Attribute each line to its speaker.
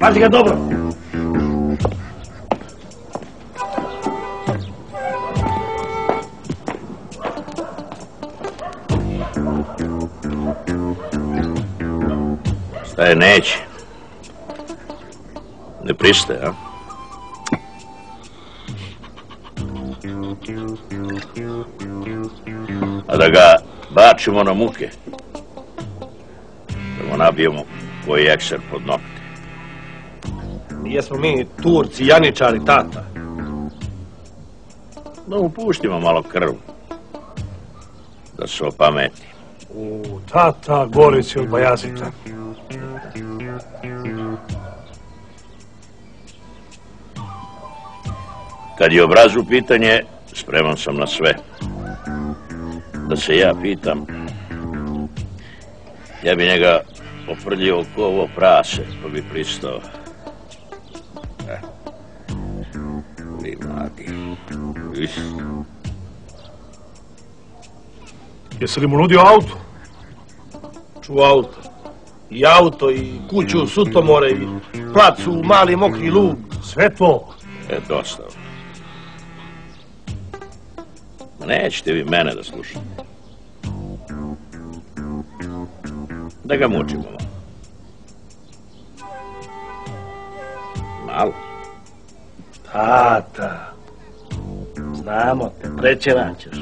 Speaker 1: Pazi ga dobro!
Speaker 2: Šta je, neće? Ne pristaje, a? A da ga bačimo na muke, da mu nabijemo koji ekser pod nokte.
Speaker 1: Nijesmo mi Turci, janičari, tata.
Speaker 2: Da mu puštimo malo krv, da se opameti.
Speaker 3: Tata, gori si od Bajazita.
Speaker 2: Kad je obrazu pitanje, spreman sam na sve. Da se ja pitam, ja bi njega ofrljio ko ovo prase, pa bi pristao. Vi mladi.
Speaker 3: Jesi li mu nudio auto?
Speaker 1: Čuo auto. I auto, i kuću u Sutomore, i plac u Mali Mokri Lug.
Speaker 3: Sve to.
Speaker 2: Dosta. Nećete vi mene da slušate. Da ga mučimo malo. Malo?
Speaker 1: Tata, znamo te, prećerat ćeš.